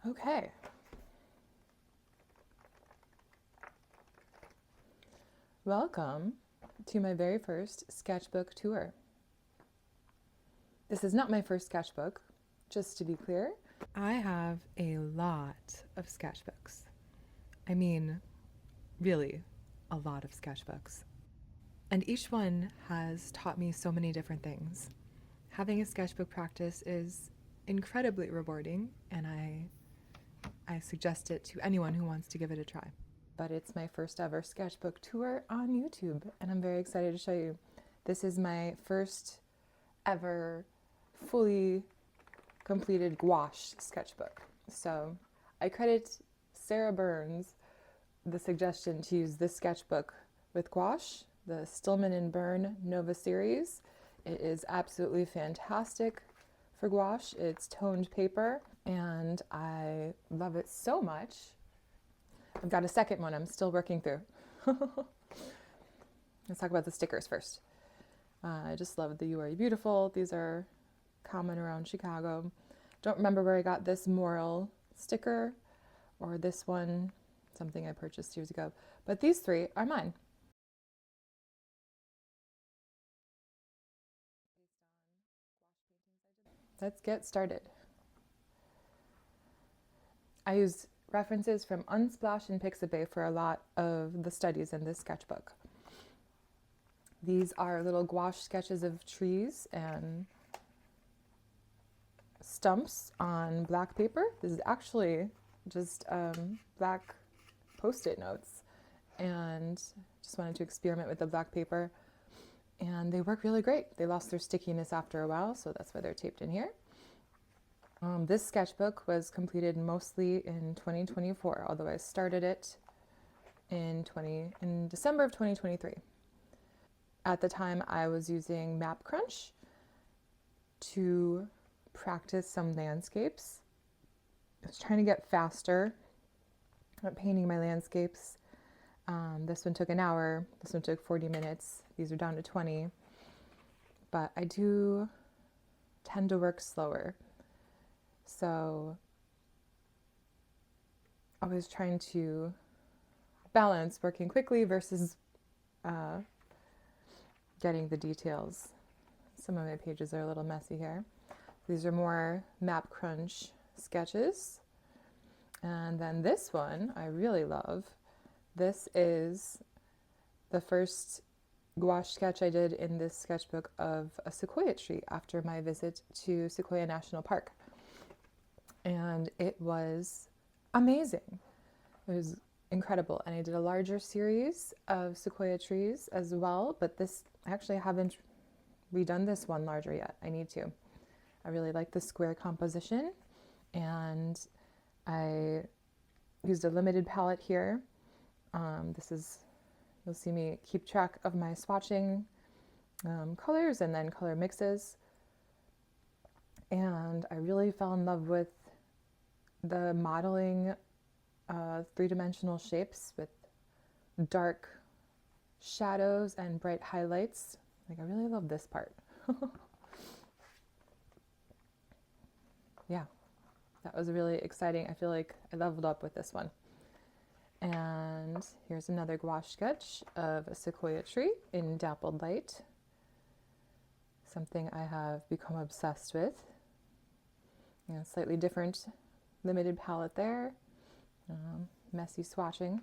Okay. Welcome to my very first sketchbook tour. This is not my first sketchbook, just to be clear. I have a lot of sketchbooks. I mean, really, a lot of sketchbooks. And each one has taught me so many different things. Having a sketchbook practice is incredibly rewarding, and I suggest it to anyone who wants to give it a try. But it's my first ever sketchbook tour on YouTube, and I'm very excited to show you. This is my first ever fully completed gouache sketchbook. So I credit Sarah Burns the suggestion to use this sketchbook with gouache, the Stillman and Burn Nova series. It is absolutely fantastic for gouache. It's toned paper, and I love it so much. I've got a second one I'm still working through. Let's talk about the stickers first. I just love the You Are Beautiful. These are common around Chicago. Don't remember where I got this moral sticker or this one, something I purchased years ago. But these three are mine. Let's get started. I used references from Unsplash and Pixabay for a lot of the studies in this sketchbook. These are little gouache sketches of trees and stumps on black paper. This is actually just black Post-it notes, and just wanted to experiment with the black paper, and they work really great. They lost their stickiness after a while, so that's why they're taped in here. This sketchbook was completed mostly in 2024, although I started it in December of 2023. At the time, I was using Map Crunch to practice some landscapes. I was trying to get faster at painting my landscapes. This one took an hour. This one took 40 minutes. These are down to 20. But I do tend to work slower. So I was trying to balance working quickly versus getting the details. Some of my pages are a little messy here. These are more Map Crunch sketches. And then this one I really love. This is the first gouache sketch I did in this sketchbook of a sequoia tree after my visit to Sequoia National Park. And it was amazing. It was incredible. And I did a larger series of sequoia trees as well, but this, I actually haven't redone this one larger yet. I need to. I really like the square composition, and I used a limited palette here. You'll see me keep track of my swatching colors and then color mixes. And I really fell in love with the modeling three-dimensional shapes with dark shadows and bright highlights. Like, I really love this part. Yeah, that was really exciting. I feel like I leveled up with this one. And here's another gouache sketch of a sequoia tree in dappled light. Something I have become obsessed with. You know, slightly different limited palette there. Messy swatching.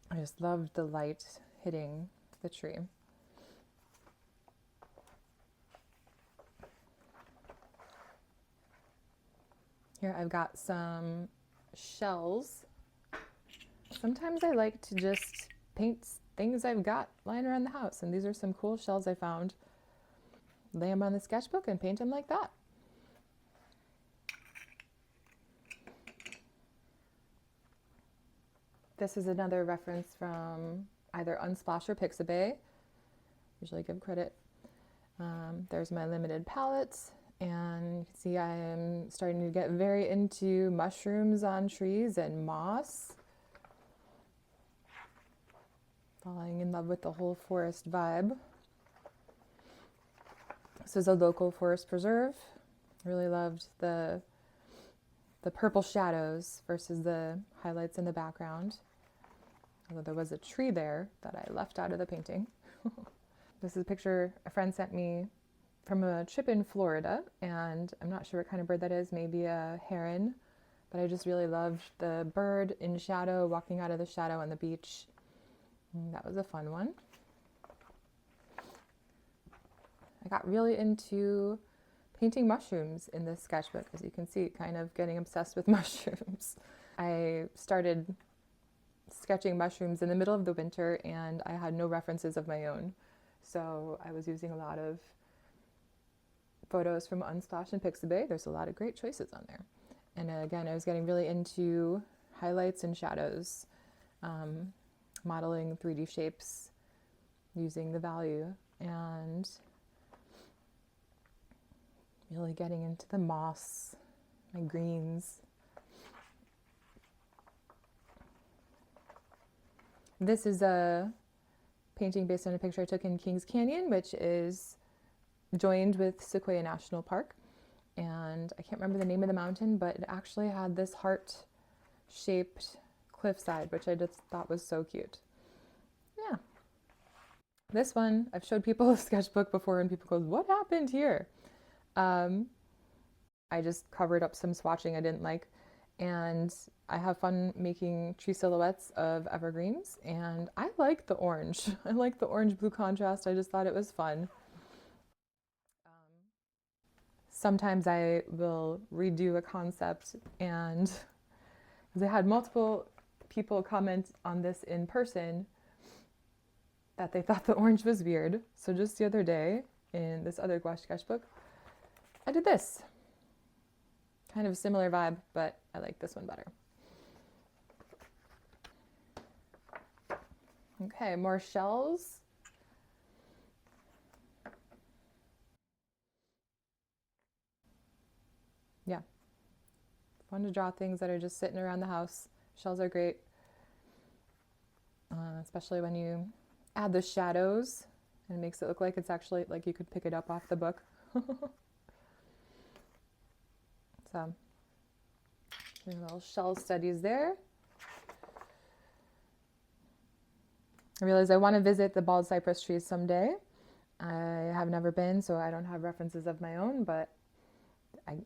I just loved the light hitting the tree. Here I've got some shells. Sometimes I like to just paint things I've got lying around the house, and these are some cool shells I found. Lay them on the sketchbook and paint them like that. This is another reference from either Unsplash or Pixabay. Usually give credit. There's my limited palettes, and you can see I am starting to get very into mushrooms on trees and moss. Falling in love with the whole forest vibe. This is a local forest preserve. I really loved the the purple shadows versus the highlights in the background. Although there was a tree there that I left out of the painting. This is a picture a friend sent me from a trip in Florida, and I'm not sure what kind of bird that is, maybe a heron, but I just really loved the bird in shadow, walking out of the shadow on the beach. And that was a fun one. I got really into painting mushrooms in this sketchbook, as you can see, kind of getting obsessed with mushrooms. I started sketching mushrooms in the middle of the winter, and I had no references of my own. So I was using a lot of photos from Unsplash and Pixabay. There's a lot of great choices on there. And again, I was getting really into highlights and shadows, modeling 3D shapes using the value, and really getting into the moss, my greens. This is a painting based on a picture I took in Kings Canyon, which is joined with Sequoia National Park. And I can't remember the name of the mountain, but it actually had this heart-shaped cliffside, which I just thought was so cute. Yeah. This one, I've showed people a sketchbook before, and people go, what happened here? I just covered up some swatching I didn't like, and I have fun making tree silhouettes of evergreens, and I like the orange. I like the orange-blue contrast. I just thought it was fun. Sometimes I will redo a concept, and because I had multiple people comment on this in person that they thought the orange was weird. So just the other day in this other gouache sketchbook, I did this. Kind of a similar vibe, but I like this one better. Okay, more shells. Yeah, fun to draw things that are just sitting around the house. Shells are great, especially when you add the shadows, and it makes it look like it's actually like you could pick it up off the book. So, little shell studies there. I realize I want to visit the bald cypress trees someday. I have never been, so I don't have references of my own, but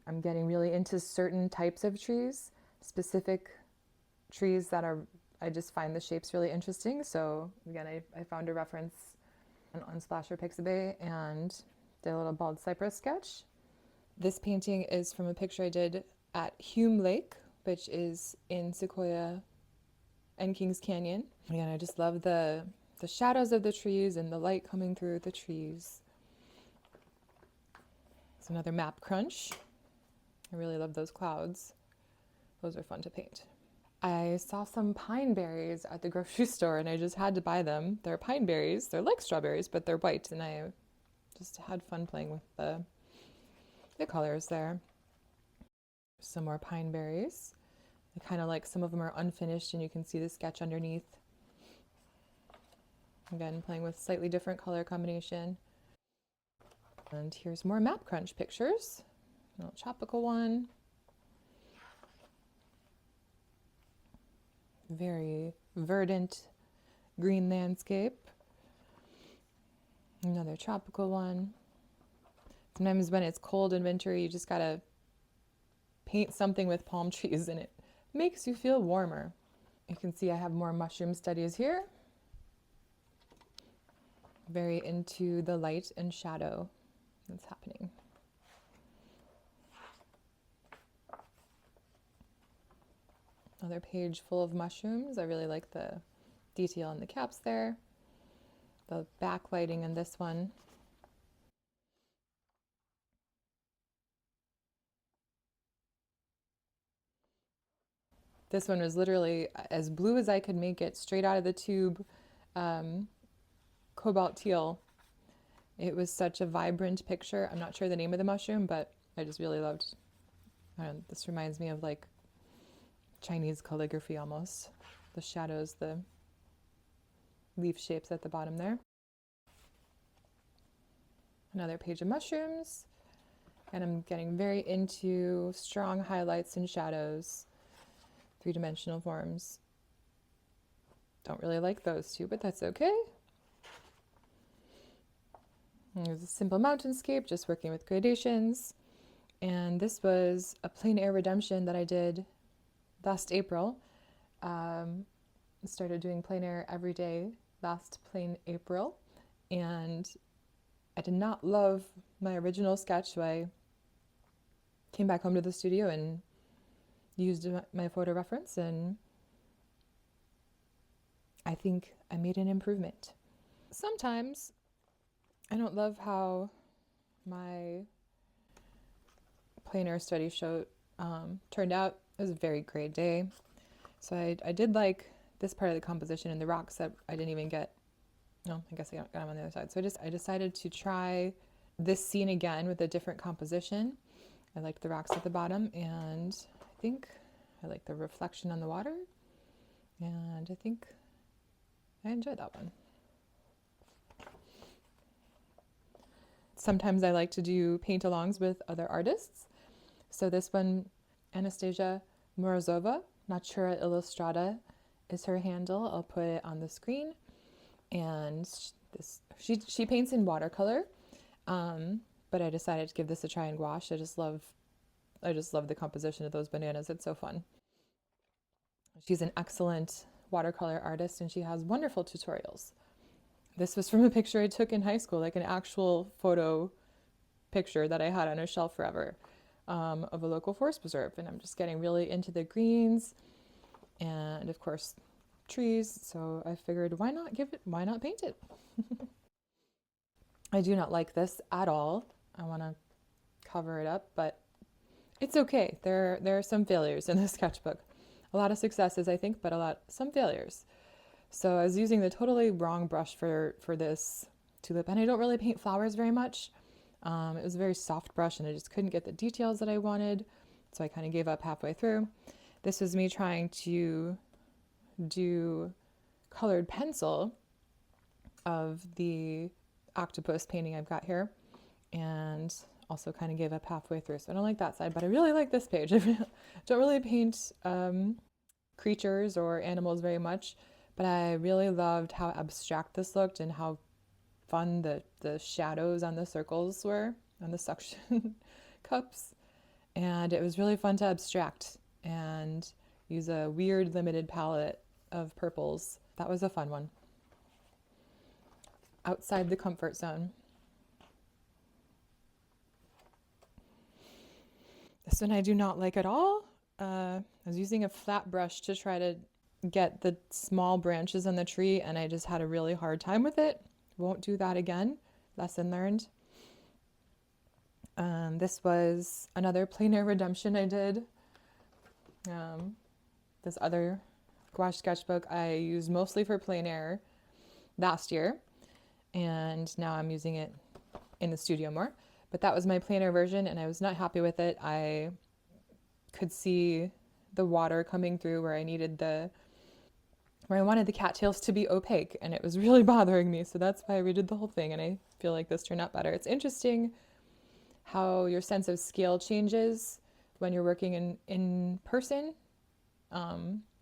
I'm getting really into certain types of trees, specific trees that are, I just find the shapes really interesting. So again, I found a reference on Unsplash or Pixabay and did a little bald cypress sketch. This painting is from a picture I did at Hume Lake, which is in Sequoia and Kings Canyon. Again, I just love the shadows of the trees and the light coming through the trees. It's another map crunch. I really love those clouds. Those are fun to paint. I saw some pine berries at the grocery store, and I just had to buy them. They're pine berries. They're like strawberries, but they're white, and I just had fun playing with the colors there. Some more pine berries. I kind of like some of them are unfinished, and you can see the sketch underneath. Again, playing with slightly different color combination. And here's more map crunch pictures. A little tropical one. Very verdant green landscape. Another tropical one. Sometimes when it's cold and wintry, you just gotta paint something with palm trees and it makes you feel warmer. You can see I have more mushroom studies here. Very into the light and shadow that's happening. Another page full of mushrooms. I really like the detail in the caps there. The backlighting in this one. This one was literally as blue as I could make it, straight out of the tube, cobalt teal. It was such a vibrant picture. I'm not sure the name of the mushroom, but I just really loved. This reminds me of like Chinese calligraphy almost. The shadows, the leaf shapes at the bottom there. Another page of mushrooms. and I'm getting very into strong highlights and shadows, three-dimensional forms. Don't really like those two, but that's okay. There's a simple mountainscape, just working with gradations. And this was a plein air redemption that I did last April. I started doing plein air every day last plein April, and I did not love my original sketch, so I came back home to the studio and used my photo reference, and I think I made an improvement. Sometimes I don't love how my plein air study show turned out. It was a very great day. So I did like this part of the composition and the rocks that I didn't even get. No, I guess I got them on the other side. So I decided to try this scene again with a different composition. I like the rocks at the bottom, and I think I like the reflection on the water, and I think I enjoyed that one. Sometimes I like to do paint-alongs with other artists. So this one, Anastasia Morozova, Natura Illustrata is her handle. I'll put it on the screen. And she paints in watercolor, but I decided to give this a try in gouache. I just love the composition of those bananas. It's so fun. She's an excellent watercolor artist, and she has wonderful tutorials. This was from a picture I took in high school, like an actual photo picture that I had on a shelf forever, of a local forest preserve. And I'm just getting really into the greens and, of course, trees. So I figured, why not paint it? I do not like this at all. I want to cover it up, but it's okay. There are some failures in this sketchbook. A lot of successes, I think, but some failures. So I was using the totally wrong brush for this tulip, and I don't really paint flowers very much. It was a very soft brush, and I just couldn't get the details that I wanted, so I kind of gave up halfway through. This was me trying to do colored pencil of the octopus painting I've got here, and also kind of gave up halfway through. So I don't like that side, but I really like this page. I don't really paint creatures or animals very much, but I really loved how abstract this looked and how fun the shadows on the circles were, on the suction cups. And it was really fun to abstract and use a weird limited palette of purples. That was a fun one. Outside the comfort zone. This one I do not like at all. I was using a flat brush to try to get the small branches on the tree, and I just had a really hard time with it. Won't do that again. Lesson learned. This was another plein air redemption I did. This other gouache sketchbook I used mostly for plein air last year, and now I'm using it in the studio more. But that was my plein air version, and I was not happy with it. I could see the water coming through where I wanted the cattails to be opaque, and it was really bothering me. So that's why I redid the whole thing, and I feel like this turned out better. It's interesting how your sense of scale changes when you're working in person,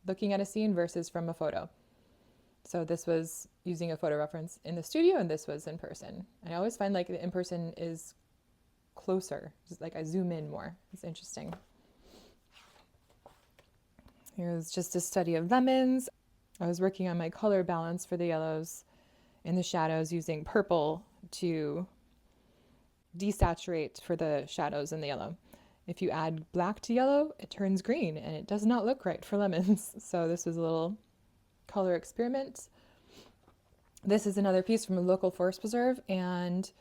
looking at a scene versus from a photo. So this was using a photo reference in the studio, and this was in person. I always find like the in person is closer, just like I zoom in more. It's interesting. Here's just a study of lemons. I was working on my color balance for the yellows in the shadows, using purple to desaturate for the shadows in the yellow. If you add black to yellow, it turns green, and it does not look right for lemons. So this was a little color experiment. This is another piece from a local forest preserve, and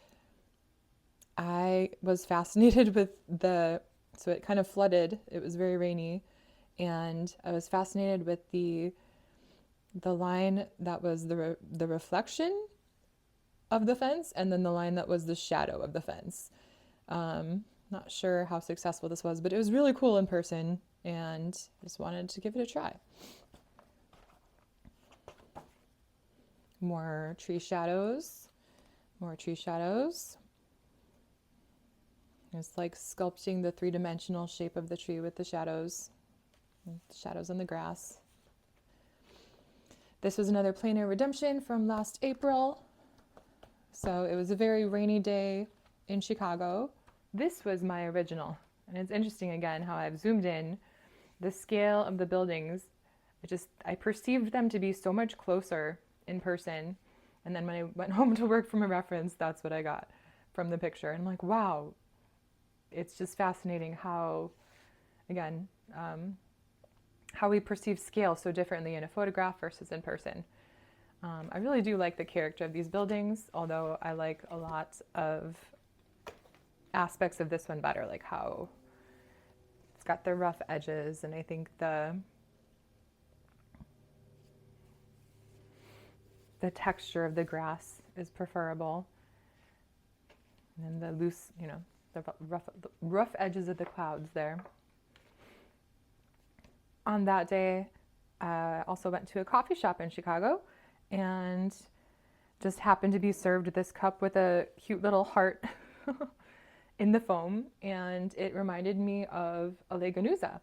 I was fascinated with so it kind of flooded. It was very rainy, and I was fascinated with the line that was the reflection of the fence, and then the line that was the shadow of the fence. Not sure how successful this was, but it was really cool in person, and just wanted to give it a try. More tree shadows, more tree shadows. Just like sculpting the three-dimensional shape of the tree with the shadows on the grass. This was another plein air redemption from last April. So it was a very rainy day in Chicago. This was my original. And it's interesting again how I've zoomed in. The scale of the buildings, I perceived them to be so much closer in person. And then when I went home to work from a reference, that's what I got from the picture. And I'm like, wow, it's just fascinating how, again, how we perceive scale so differently in a photograph versus in person. I really do like the character of these buildings, although I like a lot of aspects of this one better, like how it's got the rough edges, and I think the texture of the grass is preferable. And then the loose, the rough edges of the clouds there. On that day, I also went to a coffee shop in Chicago and just happened to be served this cup with a cute little heart in the foam, and it reminded me of Ale Ganuza,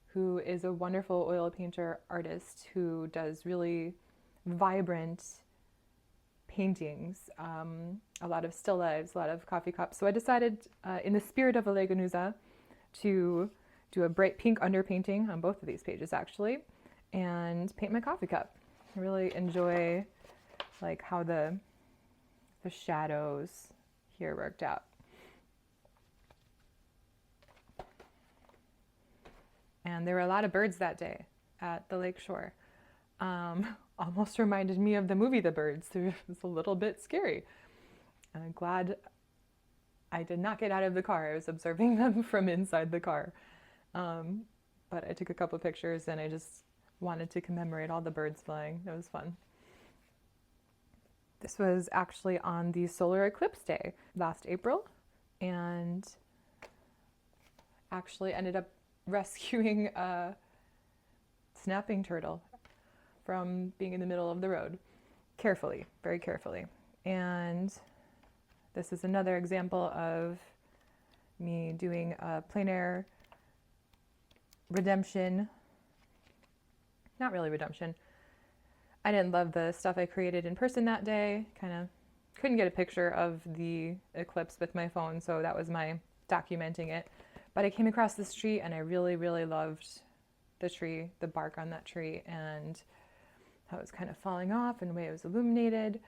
who is a wonderful oil painter artist who does really vibrant paintings, a lot of still lifes, a lot of coffee cups. So I decided, in the spirit of Ale Ganuza, to do a bright pink underpainting on both of these pages actually, and paint my coffee cup. I really enjoy like how the shadows here worked out. And there were a lot of birds that day at the lake shore. Almost reminded me of the movie The Birds. It was a little bit scary. I'm glad I did not get out of the car. I was observing them from inside the car. But I took a couple pictures and I just wanted to commemorate all the birds flying. It was fun. This was actually on the solar eclipse day last April, and actually ended up rescuing a snapping turtle from being in the middle of the road. Carefully, very carefully. And this is another example of me doing a plein air redemption. Not really redemption. I didn't love the stuff I created in person that day. Kind of couldn't get a picture of the eclipse with my phone, so that was my documenting it. But I came across this tree and I really, really loved the tree, the bark on that tree, and how it was kind of falling off and the way it was illuminated.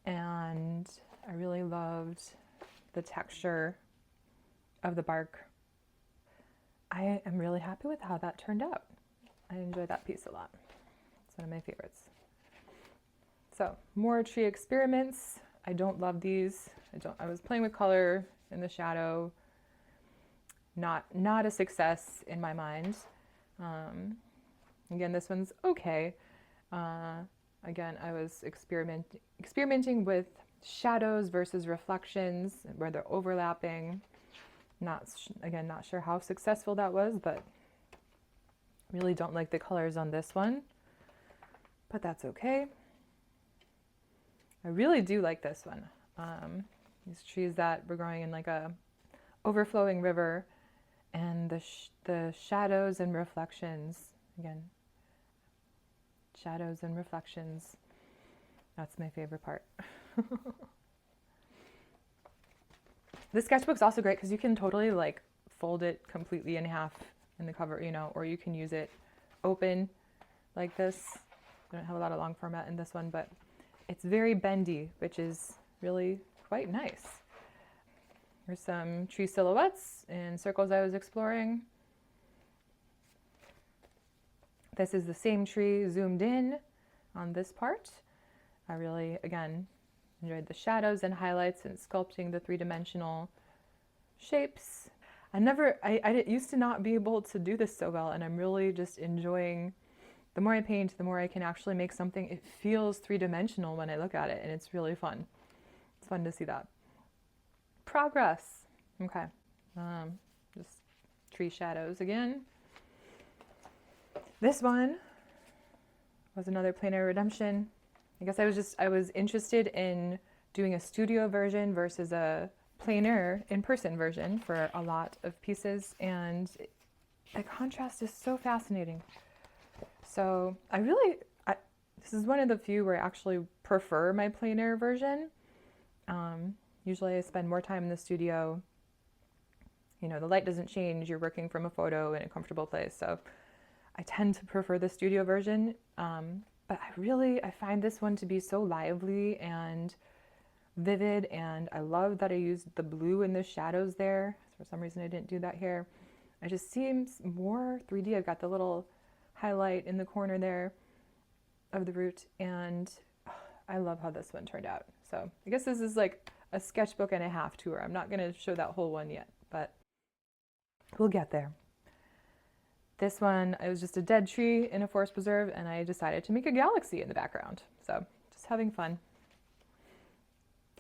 And I really loved the texture of the bark. I am really happy with how that turned out. I enjoyed that piece a lot. It's one of my favorites. So, more tree experiments. I don't love these. I was playing with color in the shadow. Not a success in my mind. Again, this one's okay. Again, I was experimenting with shadows versus reflections, where they're overlapping. Not sure how successful that was, but really don't like the colors on this one. But that's okay. I really do like this one. These trees that were growing in like a overflowing river, and the shadows and reflections. Again, shadows and reflections. That's my favorite part. This sketchbook's also great because you can totally like fold it completely in half in the cover, or you can use it open like this. I don't have a lot of long format in this one, but it's very bendy, which is really quite nice. Here's some tree silhouettes and circles I was exploring. This is the same tree zoomed in on this part. I really, again, enjoyed the shadows and highlights and sculpting the three-dimensional shapes. I used to not be able to do this so well, and I'm really just enjoying, the more I paint, the more I can actually make something. It feels three-dimensional when I look at it, and it's really fun. It's fun to see that. Progress. Okay. Just tree shadows again. This one was another plein air redemption. I guess I was interested in doing a studio version versus a plainer in-person version for a lot of pieces, and the contrast is so fascinating. So this is one of the few where I actually prefer my plein air version. Usually I spend more time in the studio. You know, the light doesn't change. You're working from a photo in a comfortable place. So I tend to prefer the studio version. But I find this one to be so lively and vivid. And I love that I used the blue in the shadows there. For some reason I didn't do that here. It just seems more 3D. I've got the little highlight in the corner there of the root, and I love how this one turned out. So I guess this is like a sketchbook and a half tour. I'm not going to show that whole one yet, but we'll get there. This one, it was just a dead tree in a forest preserve, and I decided to make a galaxy in the background. So just having fun.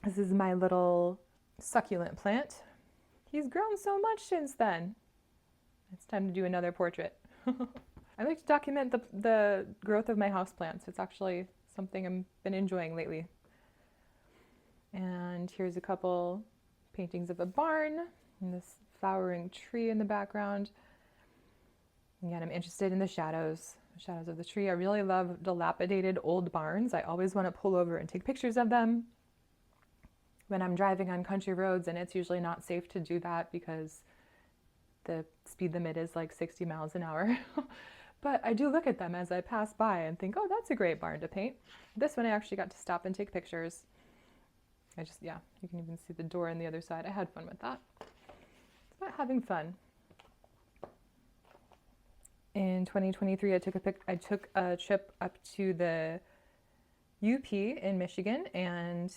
This is my little succulent plant. He's grown so much since then. It's time to do another portrait. I like to document the growth of my houseplants. It's actually something I've been enjoying lately. And here's a couple paintings of a barn and this flowering tree in the background. Again, I'm interested in the shadows of the tree. I really love dilapidated old barns. I always want to pull over and take pictures of them when I'm driving on country roads, and it's usually not safe to do that because the speed limit is like 60 miles an hour. But I do look at them as I pass by and think, oh, that's a great barn to paint. This one I actually got to stop and take pictures. You can even see the door on the other side. I had fun with that. It's about having fun. In 2023, I took a trip up to the UP in Michigan and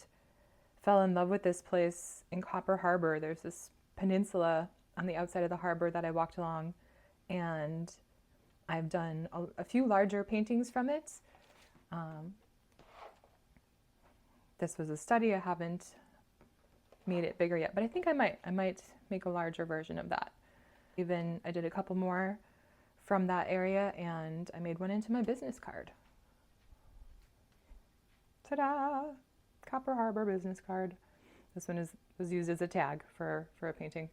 fell in love with this place in Copper Harbor. There's this peninsula on the outside of the harbor that I walked along, and I've done a few larger paintings from it. This was a study. I haven't made it bigger yet, but I think I might make a larger version of that. I did a couple more from that area, and I made one into my business card. Ta-da! Copper Harbor business card. This one was used as a tag for a painting.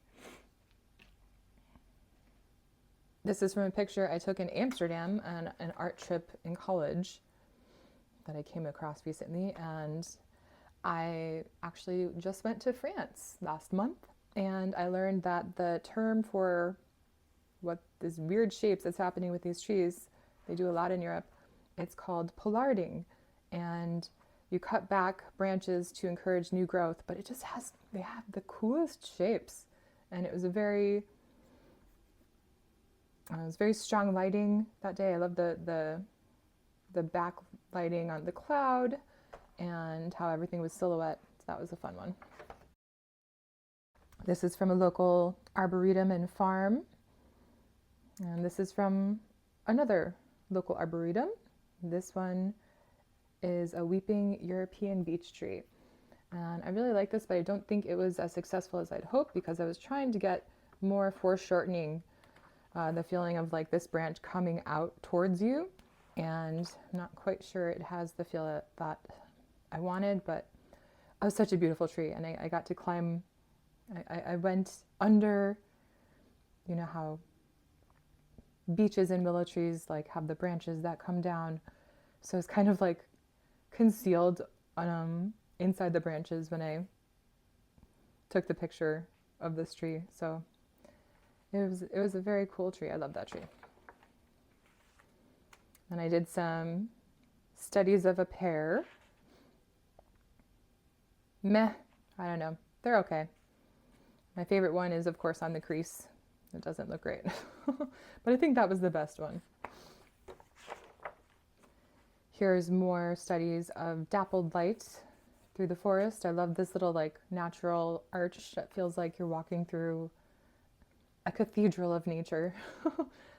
This is from a picture I took in Amsterdam on an art trip in college that I came across recently, and I actually just went to France last month, and I learned that the term for what these weird shapes that's happening with these trees, they do a lot in Europe, it's called pollarding, and you cut back branches to encourage new growth, but they have the coolest shapes, and it was very strong lighting that day. I love the back lighting on the cloud and how everything was silhouette. So that was a fun one. This is from a local arboretum and farm. And this is from another local arboretum. This one is a weeping European beech tree. And I really like this, but I don't think it was as successful as I'd hoped because I was trying to get more foreshortening, the feeling of like this branch coming out towards you, and I'm not quite sure it has the feel that I wanted, but it was such a beautiful tree, and I got to climb. I went under, you know how beeches and willow trees like have the branches that come down, so it's kind of like concealed inside the branches when I took the picture of this tree. So it was a very cool tree. I love that tree. And I did some studies of a pear. Meh, I don't know. They're okay. My favorite one is, of course, on the crease. It doesn't look great, but I think that was the best one. Here's more studies of dappled light through the forest. I love this little like natural arch that feels like you're walking through a cathedral of nature.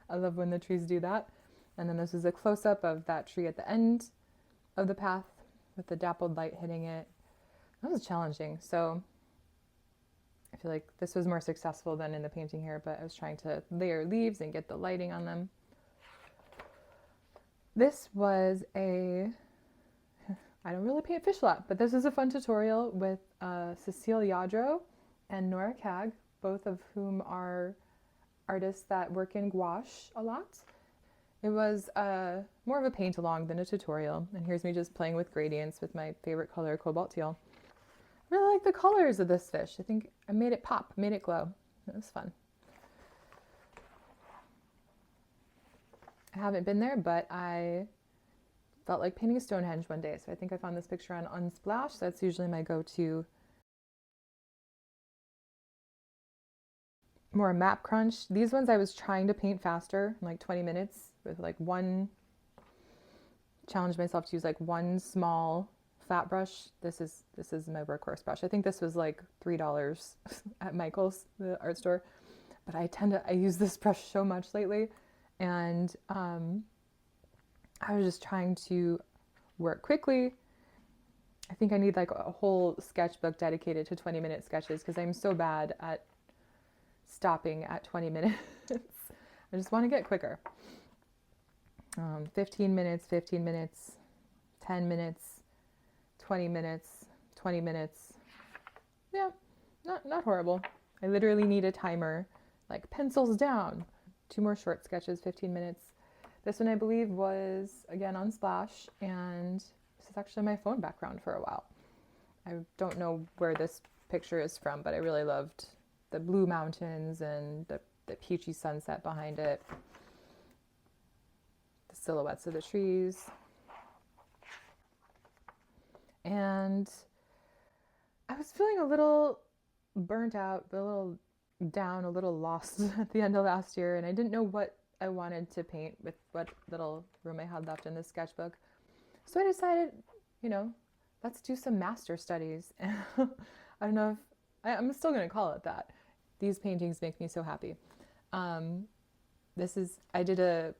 I love when the trees do that. And then this is a close-up of that tree at the end of the path with the dappled light hitting it. That was challenging. So I feel like this was more successful than in the painting here, but I was trying to layer leaves and get the lighting on them. This was I don't really paint fish a lot, but this is a fun tutorial with Cecile Yadro, and Nora Cag, both of whom are artists that work in gouache a lot. It was more of a paint along than a tutorial, and here's me just playing with gradients with my favorite color, cobalt teal. I really like the colors of this fish. I think I made it pop, made it glow. It was fun. I haven't been there, but I felt like painting a Stonehenge one day, so I think I found this picture on Unsplash. That's usually my go-to. More map crunch. These ones I was trying to paint faster, in like 20 minutes, with like challenge myself to use like one small flat brush. This is my workhorse brush. I think this was like $3 at Michael's, the art store. But I use this brush so much lately, and I was just trying to work quickly. I think I need like a whole sketchbook dedicated to 20-minute sketches because I'm so bad at stopping at 20 minutes. I just want to get quicker. 15 minutes, 15 minutes, 10 minutes, 20 minutes, 20 minutes. Yeah, not horrible. I literally need a timer, like pencils down. 2 more short sketches, 15 minutes. This one I believe was again on Splash, and this is actually my phone background for a while. I don't know where this picture is from, but I really loved the blue mountains and the peachy sunset behind it, the silhouettes of the trees. And I was feeling a little burnt out, a little down, a little lost at the end of last year, and I didn't know what I wanted to paint with what little room I had left in this sketchbook. So I decided, let's do some master studies. I don't know if I'm still going to call it that. These paintings make me so happy. I did a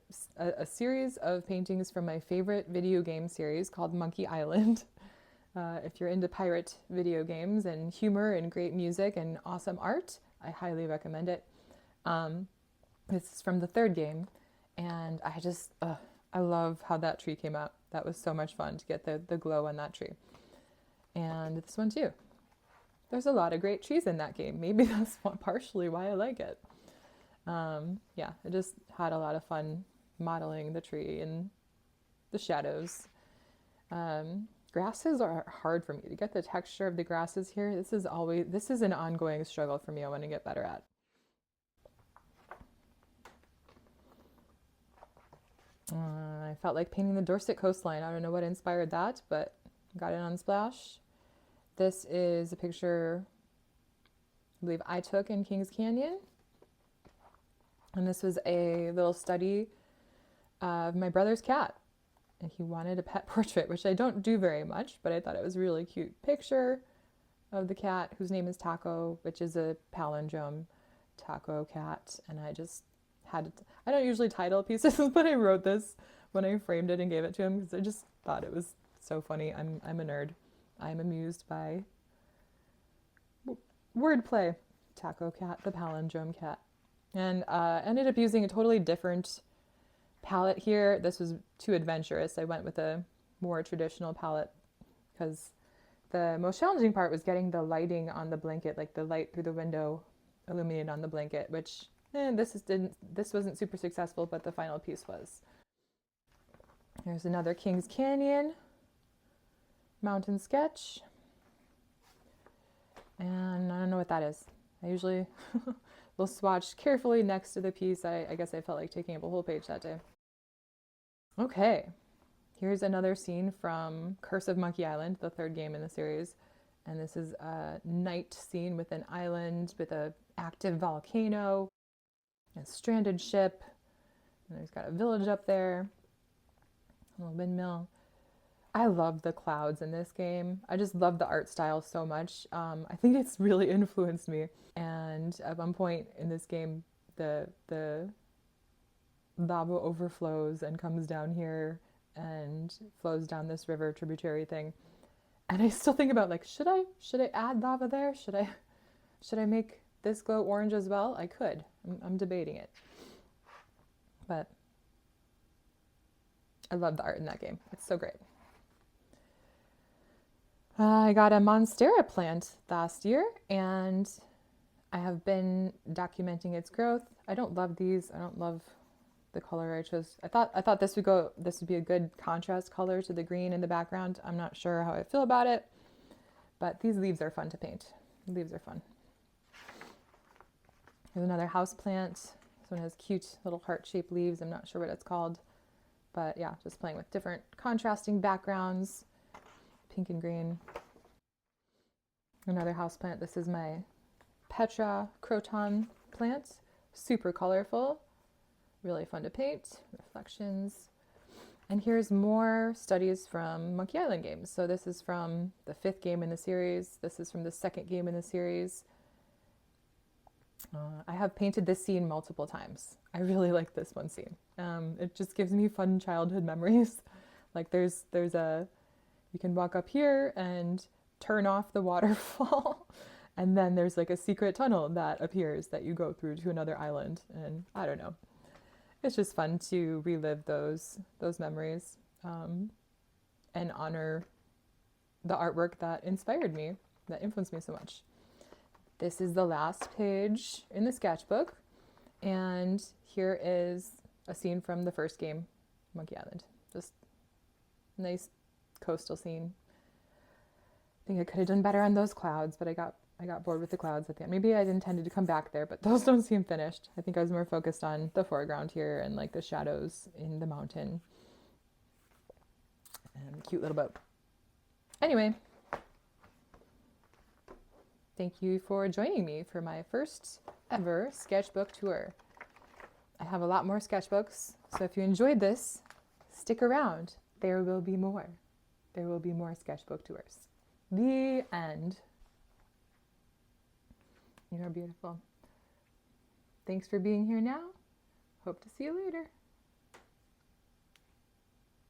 series of paintings from my favorite video game series called Monkey Island. If you're into pirate video games and humor and great music and awesome art, I highly recommend it. This is from the 3rd game, and I love how that tree came out. That was so much fun to get the glow on that tree. And this one too. There's a lot of great trees in that game. Maybe that's partially why I like it. Yeah, I just had a lot of fun modeling the tree and the shadows. Grasses are hard for me to get the texture of the grasses here. This is an ongoing struggle for me. I want to get better at. I felt like painting the Dorset coastline. I don't know what inspired that, but got it on Splash. This is a picture I believe I took in Kings Canyon. And this was a little study of my brother's cat. And he wanted a pet portrait, which I don't do very much, but I thought it was a really cute picture of the cat, whose name is Taco, which is a palindrome taco cat. And I just I don't usually title pieces, but I wrote this when I framed it and gave it to him because I just thought it was so funny. I'm a nerd. I'm amused by wordplay. Taco cat, the palindrome cat. And ended up using a totally different palette here. This was too adventurous. I went with a more traditional palette because the most challenging part was getting the lighting on the blanket, like the light through the window illuminated on the blanket, which this wasn't super successful, but the final piece was. Here's another Kings Canyon mountain sketch. And I don't know what that is. I usually will swatch carefully next to the piece. I guess I felt like taking up a whole page that day. Okay, here's another scene from Curse of Monkey Island, the 3rd game in the series. And this is a night scene with an island with an active volcano, a stranded ship, and there's got a village up there, a little windmill. I love the clouds in this game. I just love the art style so much. I think it's really influenced me. And at one point in this game, the lava overflows and comes down here and flows down this river tributary thing. And I still think about should I add lava there? Should I make this glow orange as well? I could. I'm debating it. But I love the art in that game. It's so great. I got a Monstera plant last year, and I have been documenting its growth. I don't love these. I don't love the color I chose. I thought this would be a good contrast color to the green in the background. I'm not sure how I feel about it, but these leaves are fun to paint. The leaves are fun. There's another house plant. This one has cute little heart-shaped leaves. I'm not sure what it's called, but yeah, just playing with different contrasting backgrounds, pink and green. Another house plant. This is my Petra croton plant. Super colorful, really fun to paint. Reflections. And here's more studies from Monkey Island games. So this is from the 5th game in the series. This is from the 2nd game in the series. I have painted this scene multiple times. I really like this one scene. It just gives me fun childhood memories. Like you can walk up here and turn off the waterfall, and then there's like a secret tunnel that appears that you go through to another island. And I don't know. It's just fun to relive those memories and honor the artwork that inspired me, that influenced me so much. This is the last page in the sketchbook, and here is a scene from the 1st game, Monkey Island. Just nice coastal scene. I think I could have done better on those clouds, but I got bored with the clouds at the end. Maybe I'd intended to come back there, but those don't seem finished. I think I was more focused on the foreground here and like the shadows in the mountain and the cute little boat. Anyway, thank you for joining me for my first ever sketchbook tour. I have a lot more sketchbooks, so if you enjoyed this, stick around. There will be more. There will be more sketchbook tours. The end. You are beautiful. Thanks for being here now. Hope to see you later.